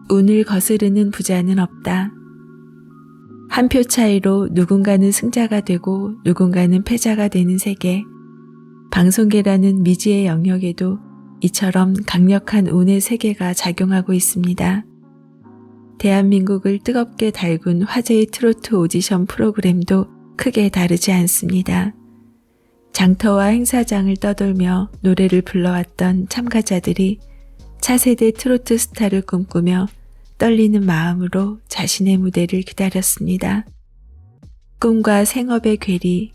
운을 거스르는 부자는 없다. 한 표 차이로 누군가는 승자가 되고 누군가는 패자가 되는 세계. 방송계라는 미지의 영역에도 이처럼 강력한 운의 세계가 작용하고 있습니다. 대한민국을 뜨겁게 달군 화제의 트로트 오디션 프로그램도 크게 다르지 않습니다. 장터와 행사장을 떠돌며 노래를 불러왔던 참가자들이 차세대 트로트 스타를 꿈꾸며 떨리는 마음으로 자신의 무대를 기다렸습니다. 꿈과 생업의 괴리,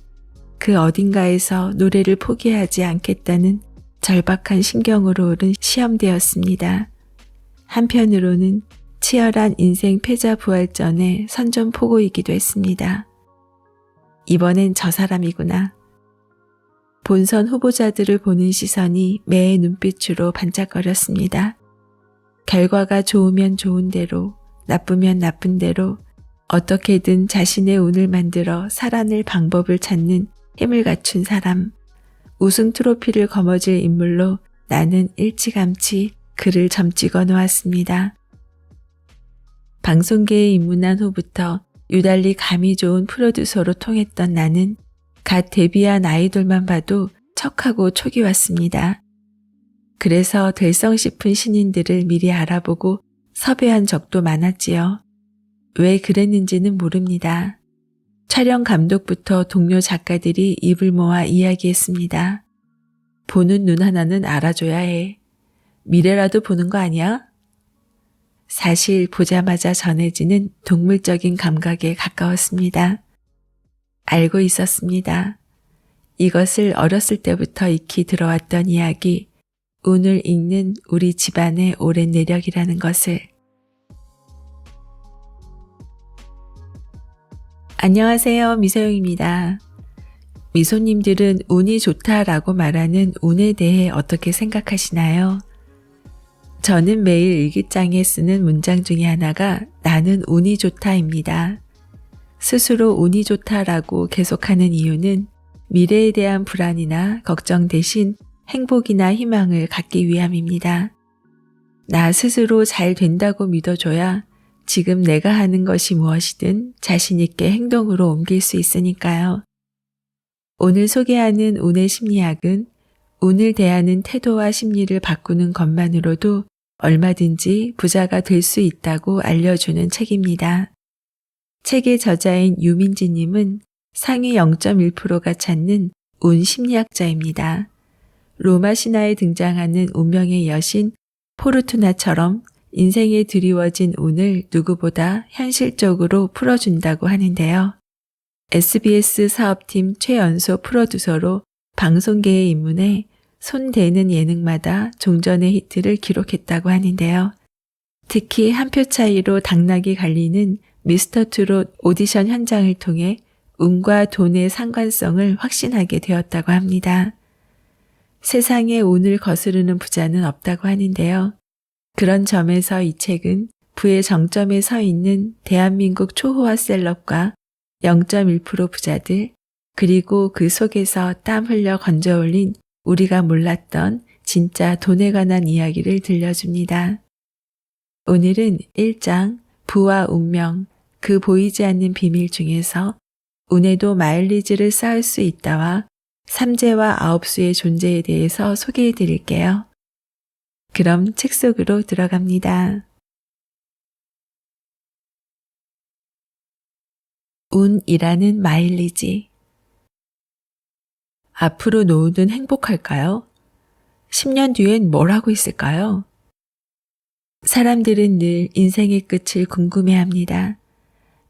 그 어딘가에서 노래를 포기하지 않겠다는 절박한 심경으로 오른 시험대였습니다. 한편으로는 치열한 인생 패자부활전의 선전포고이기도 했습니다. 이번엔 저 사람이구나. 본선 후보자들을 보는 시선이 매의 눈빛으로 반짝거렸습니다. 결과가 좋으면 좋은 대로, 나쁘면 나쁜 대로 어떻게든 자신의 운을 만들어 살아낼 방법을 찾는 힘을 갖춘 사람. 우승 트로피를 거머쥘 인물로 나는 일찌감치 그를 점찍어 놓았습니다. 방송계에 입문한 후부터 유달리 감이 좋은 프로듀서로 통했던 나는 갓 데뷔한 아이돌만 봐도 척하고 촉이 왔습니다. 그래서 될성 싶은 신인들을 미리 알아보고 섭외한 적도 많았지요. 왜 그랬는지는 모릅니다. 촬영 감독부터 동료 작가들이 입을 모아 이야기했습니다. 보는 눈 하나는 알아줘야 해. 미래라도 보는 거 아니야? 사실 보자마자 전해지는 동물적인 감각에 가까웠습니다. 알고 있었습니다. 이것을 어렸을 때부터 익히 들어왔던 이야기, 운을 읽는 우리 집안의 오랜 내력이라는 것을. 안녕하세요, 미소영입니다. 미소님들은 운이 좋다라고 말하는 운에 대해 어떻게 생각하시나요? 저는 매일 일기장에 쓰는 문장 중에 하나가 나는 운이 좋다입니다. 스스로 운이 좋다라고 계속하는 이유는 미래에 대한 불안이나 걱정 대신 행복이나 희망을 갖기 위함입니다. 나 스스로 잘 된다고 믿어줘야 지금 내가 하는 것이 무엇이든 자신 있게 행동으로 옮길 수 있으니까요. 오늘 소개하는 운의 심리학은 운을 대하는 태도와 심리를 바꾸는 것만으로도 얼마든지 부자가 될 수 있다고 알려주는 책입니다. 책의 저자인 유민지님은 상위 0.1%가 찾는 운 심리학자입니다. 로마 신화에 등장하는 운명의 여신 포르투나처럼 인생에 드리워진 운을 누구보다 현실적으로 풀어준다고 하는데요. SBS 사업팀 최연소 프로듀서로 방송계에 입문해 손대는 예능마다 종전의 히트를 기록했다고 하는데요. 특히 한 표 차이로 당락이 갈리는 미스터 트롯 오디션 현장을 통해 운과 돈의 상관성을 확신하게 되었다고 합니다. 세상에 운을 거스르는 부자는 없다고 하는데요. 그런 점에서 이 책은 부의 정점에 서 있는 대한민국 초호화 셀럽과 0.1% 부자들, 그리고 그 속에서 땀 흘려 건져 올린 우리가 몰랐던 진짜 돈에 관한 이야기를 들려줍니다. 오늘은 1장 부와 운명, 그 보이지 않는 비밀 중에서 운에도 마일리지를 쌓을 수 있다와 삼재와 아홉수의 존재에 대해서 소개해 드릴게요. 그럼 책 속으로 들어갑니다. 운이라는 마일리지. 앞으로 노후는 행복할까요? 10년 뒤엔 뭘 하고 있을까요? 사람들은 늘 인생의 끝을 궁금해합니다.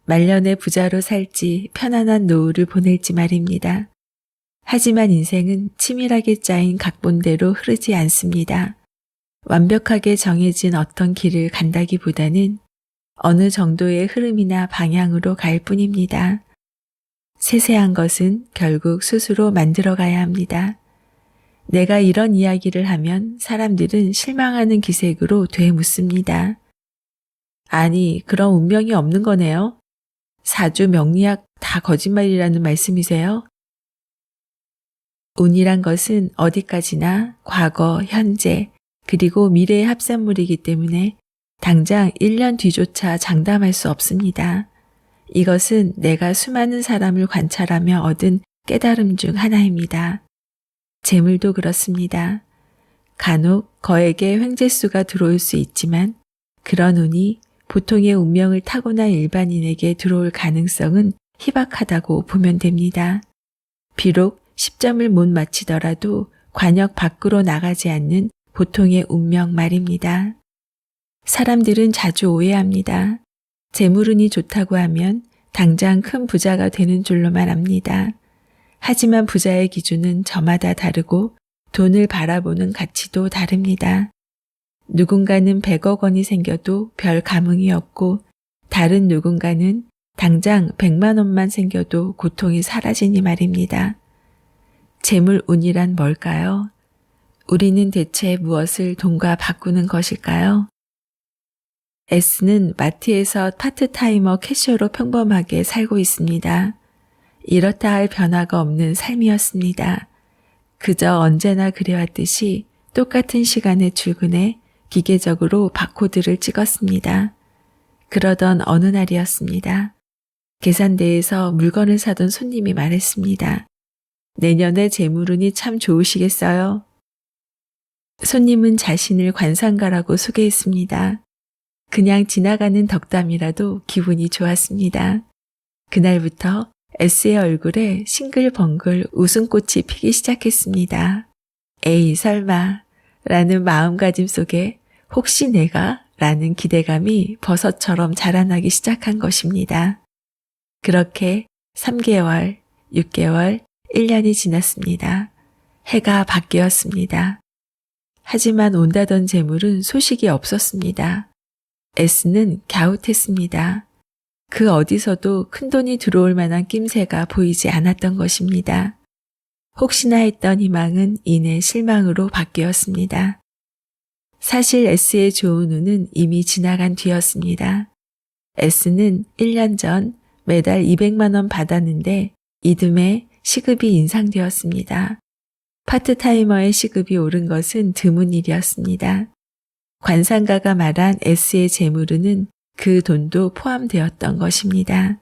말년에 부자로 살지 편안한 노후를 보낼지 말입니다. 하지만 인생은 치밀하게 짜인 각본대로 흐르지 않습니다. 완벽하게 정해진 어떤 길을 간다기보다는 어느 정도의 흐름이나 방향으로 갈 뿐입니다. 세세한 것은 결국 스스로 만들어가야 합니다. 내가 이런 이야기를 하면 사람들은 실망하는 기색으로 되묻습니다. 아니, 그럼 운명이 없는 거네요? 사주 명리학 다 거짓말이라는 말씀이세요? 운이란 것은 어디까지나 과거, 현재, 그리고 미래의 합산물이기 때문에 당장 1년 뒤조차 장담할 수 없습니다. 이것은 내가 수많은 사람을 관찰하며 얻은 깨달음 중 하나입니다. 재물도 그렇습니다. 간혹 거액의 횡재수가 들어올 수 있지만 그런 운이 보통의 운명을 타고난 일반인에게 들어올 가능성은 희박하다고 보면 됩니다. 비록 10점을 못 맞히더라도 관역 밖으로 나가지 않는 보통의 운명 말입니다. 사람들은 자주 오해합니다. 재물운이 좋다고 하면 당장 큰 부자가 되는 줄로만 압니다. 하지만 부자의 기준은 저마다 다르고 돈을 바라보는 가치도 다릅니다. 누군가는 100억 원이 생겨도 별 감흥이 없고 다른 누군가는 당장 100만 원만 생겨도 고통이 사라지니 말입니다. 재물운이란 뭘까요? 우리는 대체 무엇을 돈과 바꾸는 것일까요? S는 마트에서 파트타이머 캐셔로 평범하게 살고 있습니다. 이렇다 할 변화가 없는 삶이었습니다. 그저 언제나 그래왔듯이 똑같은 시간에 출근해 기계적으로 바코드를 찍었습니다. 그러던 어느 날이었습니다. 계산대에서 물건을 사던 손님이 말했습니다. 내년에 재물운이 참 좋으시겠어요? 손님은 자신을 관상가라고 소개했습니다. 그냥 지나가는 덕담이라도 기분이 좋았습니다. 그날부터 S의 얼굴에 싱글벙글 웃음꽃이 피기 시작했습니다. 에이 설마 라는 마음가짐 속에 혹시 내가? 라는 기대감이 버섯처럼 자라나기 시작한 것입니다. 그렇게 3개월, 6개월, 1년이 지났습니다. 해가 바뀌었습니다. 하지만 온다던 재물은 소식이 없었습니다. S는 갸웃했습니다. 그 어디서도 큰돈이 들어올 만한 낌새가 보이지 않았던 것입니다. 혹시나 했던 희망은 이내 실망으로 바뀌었습니다. 사실 S의 좋은 운은 이미 지나간 뒤였습니다. S는 1년 전 매달 200만 원 받았는데 이듬해 시급이 인상되었습니다. 파트타이머의 시급이 오른 것은 드문 일이었습니다. 관상가가 말한 S의 재물운은 그 돈도 포함되었던 것입니다.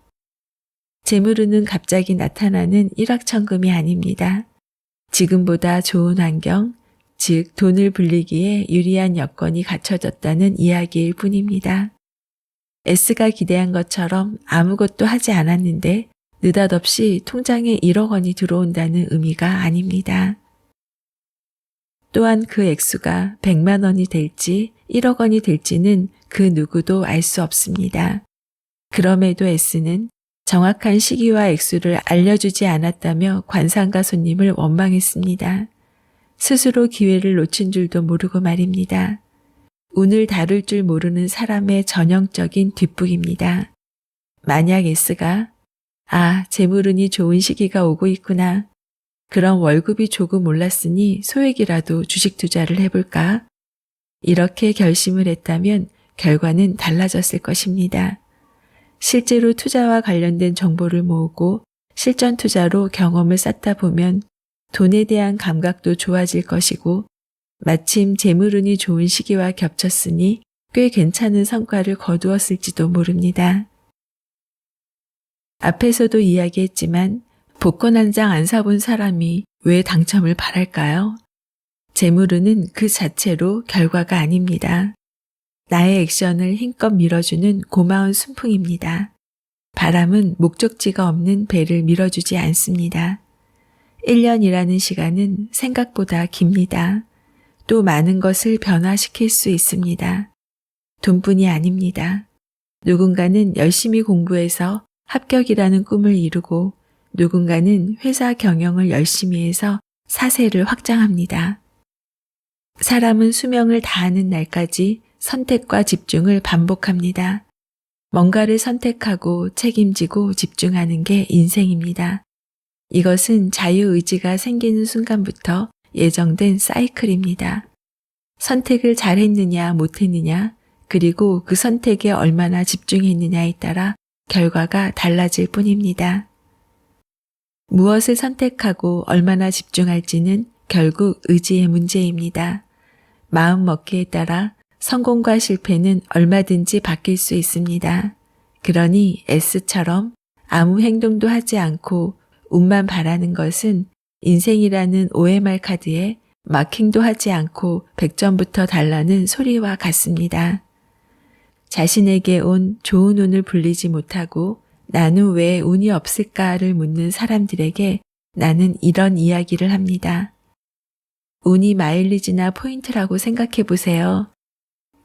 재물운은 갑자기 나타나는 일확천금이 아닙니다. 지금보다 좋은 환경, 즉 돈을 불리기에 유리한 여건이 갖춰졌다는 이야기일 뿐입니다. S가 기대한 것처럼 아무것도 하지 않았는데 느닷없이 통장에 1억 원이 들어온다는 의미가 아닙니다. 또한 그 액수가 100만 원이 될지 1억 원이 될지는 그 누구도 알 수 없습니다. 그럼에도 S는 정확한 시기와 액수를 알려주지 않았다며 관상가 손님을 원망했습니다. 스스로 기회를 놓친 줄도 모르고 말입니다. 운을 다룰 줄 모르는 사람의 전형적인 뒷북입니다. 만약 S가 재물운이 좋은 시기가 오고 있구나. 그럼 월급이 조금 올랐으니 소액이라도 주식 투자를 해볼까? 이렇게 결심을 했다면 결과는 달라졌을 것입니다. 실제로 투자와 관련된 정보를 모으고 실전 투자로 경험을 쌓다 보면 돈에 대한 감각도 좋아질 것이고 마침 재물운이 좋은 시기와 겹쳤으니 꽤 괜찮은 성과를 거두었을지도 모릅니다. 앞에서도 이야기했지만 복권 한 장 안 사본 사람이 왜 당첨을 바랄까요? 재물운은 그 자체로 결과가 아닙니다. 나의 액션을 힘껏 밀어주는 고마운 순풍입니다. 바람은 목적지가 없는 배를 밀어주지 않습니다. 1년이라는 시간은 생각보다 깁니다. 또 많은 것을 변화시킬 수 있습니다. 돈뿐이 아닙니다. 누군가는 열심히 공부해서 합격이라는 꿈을 이루고 누군가는 회사 경영을 열심히 해서 사세를 확장합니다. 사람은 수명을 다하는 날까지 선택과 집중을 반복합니다. 뭔가를 선택하고 책임지고 집중하는 게 인생입니다. 이것은 자유의지가 생기는 순간부터 예정된 사이클입니다. 선택을 잘했느냐 못했느냐 그리고 그 선택에 얼마나 집중했느냐에 따라 결과가 달라질 뿐입니다. 무엇을 선택하고 얼마나 집중할지는 결국 의지의 문제입니다. 마음먹기에 따라 성공과 실패는 얼마든지 바뀔 수 있습니다. 그러니 S처럼 아무 행동도 하지 않고 운만 바라는 것은 인생이라는 OMR 카드에 마킹도 하지 않고 100점부터 달라는 소리와 같습니다. 자신에게 온 좋은 운을 불리지 못하고 나는 왜 운이 없을까를 묻는 사람들에게 나는 이런 이야기를 합니다. 운이 마일리지나 포인트라고 생각해 보세요.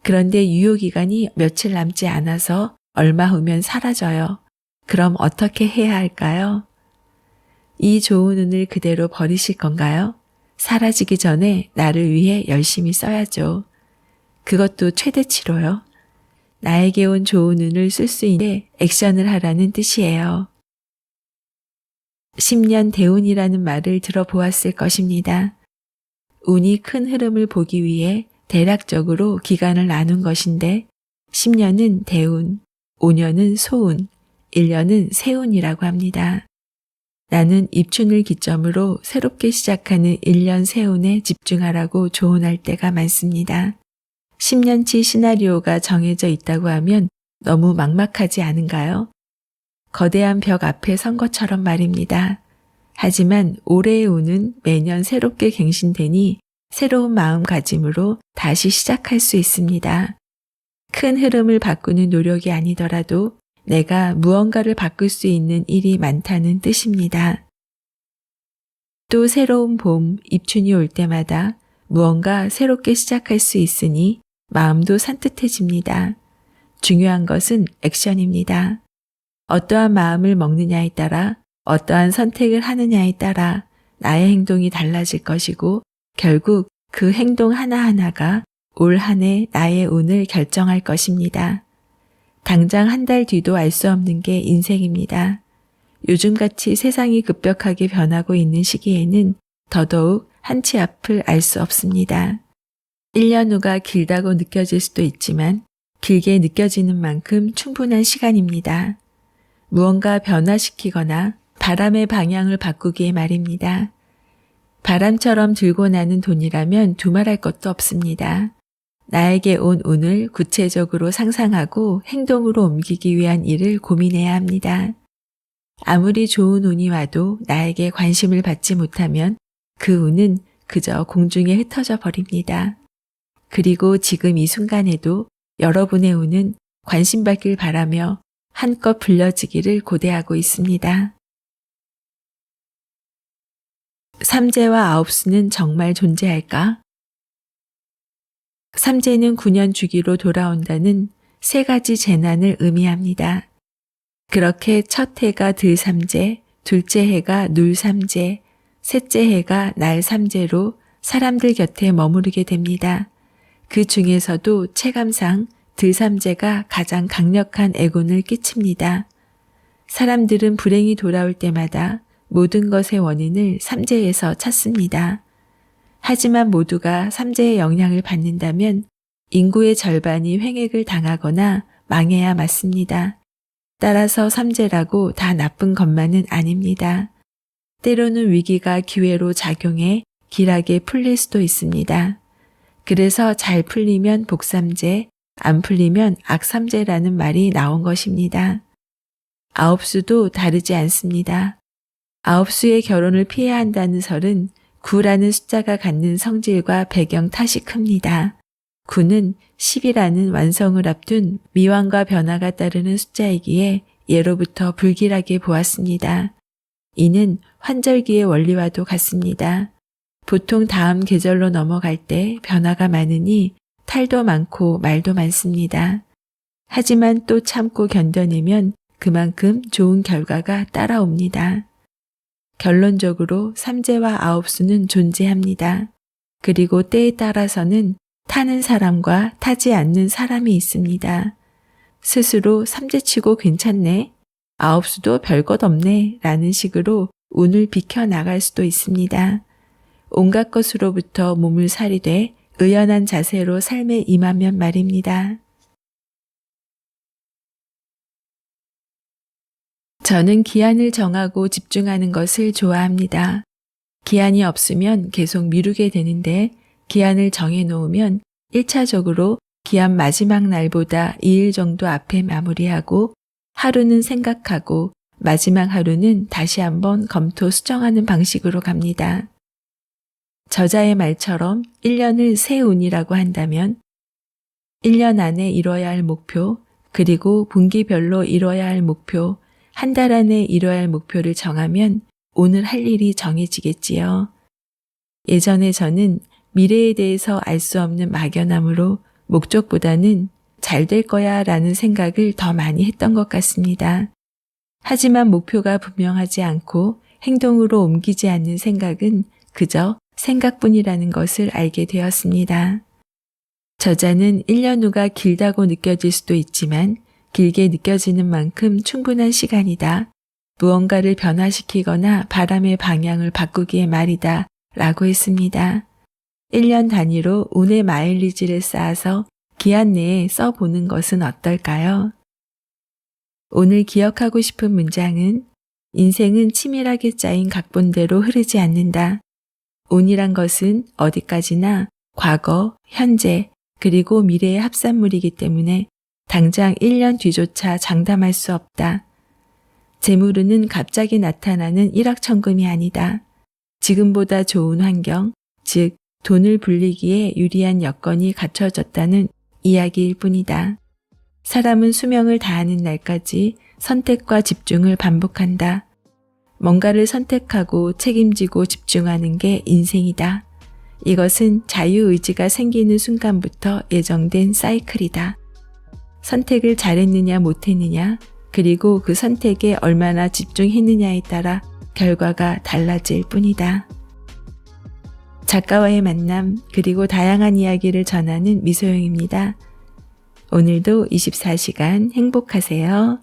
그런데 유효기간이 며칠 남지 않아서 얼마 후면 사라져요. 그럼 어떻게 해야 할까요? 이 좋은 운을 그대로 버리실 건가요? 사라지기 전에 나를 위해 열심히 써야죠. 그것도 최대치로요. 나에게 온 좋은 운을 쓸 수 있는 액션을 하라는 뜻이에요. 10년 대운이라는 말을 들어보았을 것입니다. 운이 큰 흐름을 보기 위해 대략적으로 기간을 나눈 것인데 10년은 대운, 5년은 소운, 1년은 세운이라고 합니다. 나는 입춘을 기점으로 새롭게 시작하는 1년 세운에 집중하라고 조언할 때가 많습니다. 10년치 시나리오가 정해져 있다고 하면 너무 막막하지 않은가요? 거대한 벽 앞에 선 것처럼 말입니다. 하지만 올해의 운은 매년 새롭게 갱신되니 새로운 마음가짐으로 다시 시작할 수 있습니다. 큰 흐름을 바꾸는 노력이 아니더라도 내가 무언가를 바꿀 수 있는 일이 많다는 뜻입니다. 또 새로운 봄, 입춘이 올 때마다 무언가 새롭게 시작할 수 있으니 마음도 산뜻해집니다. 중요한 것은 액션입니다. 어떠한 마음을 먹느냐에 따라 어떠한 선택을 하느냐에 따라 나의 행동이 달라질 것이고 결국 그 행동 하나하나가 올 한 해 나의 운을 결정할 것입니다. 당장 한 달 뒤도 알 수 없는 게 인생입니다. 요즘같이 세상이 급격하게 변하고 있는 시기에는 더더욱 한치 앞을 알 수 없습니다. 1년 후가 길다고 느껴질 수도 있지만 길게 느껴지는 만큼 충분한 시간입니다. 무언가 변화시키거나 바람의 방향을 바꾸기에 말입니다. 바람처럼 들고 나는 돈이라면 두말할 것도 없습니다. 나에게 온 운을 구체적으로 상상하고 행동으로 옮기기 위한 일을 고민해야 합니다. 아무리 좋은 운이 와도 나에게 관심을 받지 못하면 그 운은 그저 공중에 흩어져 버립니다. 그리고 지금 이 순간에도 여러분의 운은 관심받길 바라며 한껏 불려지기를 고대하고 있습니다. 삼재와 아홉수는 정말 존재할까? 삼재는 9년 주기로 돌아온다는 세 가지 재난을 의미합니다. 그렇게 첫 해가 들삼재, 둘째 해가 눌삼재, 셋째 해가 날삼재로 사람들 곁에 머무르게 됩니다. 그 중에서도 체감상 들삼재가 가장 강력한 애군을 끼칩니다. 사람들은 불행이 돌아올 때마다 모든 것의 원인을 삼재에서 찾습니다. 하지만 모두가 삼재의 영향을 받는다면 인구의 절반이 횡액을 당하거나 망해야 맞습니다. 따라서 삼재라고 다 나쁜 것만은 아닙니다. 때로는 위기가 기회로 작용해 길하게 풀릴 수도 있습니다. 그래서 잘 풀리면 복삼재, 안 풀리면 악삼재라는 말이 나온 것입니다. 아홉수도 다르지 않습니다. 아홉수의 결혼을 피해야 한다는 설은 9라는 숫자가 갖는 성질과 배경 탓이 큽니다. 9는 10이라는 완성을 앞둔 미완과 변화가 따르는 숫자이기에 예로부터 불길하게 보았습니다. 이는 환절기의 원리와도 같습니다. 보통 다음 계절로 넘어갈 때 변화가 많으니 탈도 많고 말도 많습니다. 하지만 또 참고 견뎌내면 그만큼 좋은 결과가 따라옵니다. 결론적으로 삼재와 아홉수는 존재합니다. 그리고 때에 따라서는 타는 사람과 타지 않는 사람이 있습니다. 스스로 삼재치고 괜찮네, 아홉수도 별것 없네 라는 식으로 운을 비켜나갈 수도 있습니다. 온갖 것으로부터 몸을 사리되 의연한 자세로 삶에 임하면 말입니다. 저는 기한을 정하고 집중하는 것을 좋아합니다. 기한이 없으면 계속 미루게 되는데 기한을 정해놓으면 1차적으로 기한 마지막 날보다 2일 정도 앞에 마무리하고 하루는 생각하고 마지막 하루는 다시 한번 검토 수정하는 방식으로 갑니다. 저자의 말처럼 1년을 새 운이라고 한다면 1년 안에 이뤄야 할 목표, 그리고 분기별로 이뤄야 할 목표, 한 달 안에 이뤄야 할 목표를 정하면 오늘 할 일이 정해지겠지요. 예전에 저는 미래에 대해서 알 수 없는 막연함으로 목적보다는 잘 될 거야 라는 생각을 더 많이 했던 것 같습니다. 하지만 목표가 분명하지 않고 행동으로 옮기지 않는 생각은 그저 생각뿐이라는 것을 알게 되었습니다. 저자는 1년 후가 길다고 느껴질 수도 있지만 길게 느껴지는 만큼 충분한 시간이다. 무언가를 변화시키거나 바람의 방향을 바꾸기의 말이다. 라고 했습니다. 1년 단위로 운의 마일리지를 쌓아서 기한 내에 써보는 것은 어떨까요? 오늘 기억하고 싶은 문장은 인생은 치밀하게 짜인 각본대로 흐르지 않는다. 운이란 것은 어디까지나 과거, 현재, 그리고 미래의 합산물이기 때문에 당장 1년 뒤조차 장담할 수 없다. 재물운은 갑자기 나타나는 일확천금이 아니다. 지금보다 좋은 환경, 즉 돈을 불리기에 유리한 여건이 갖춰졌다는 이야기일 뿐이다. 사람은 수명을 다하는 날까지 선택과 집중을 반복한다. 뭔가를 선택하고 책임지고 집중하는 게 인생이다. 이것은 자유의지가 생기는 순간부터 예정된 사이클이다. 선택을 잘했느냐 못했느냐, 그리고 그 선택에 얼마나 집중했느냐에 따라 결과가 달라질 뿐이다. 작가와의 만남, 그리고 다양한 이야기를 전하는 미소영입니다. 오늘도 24시간 행복하세요.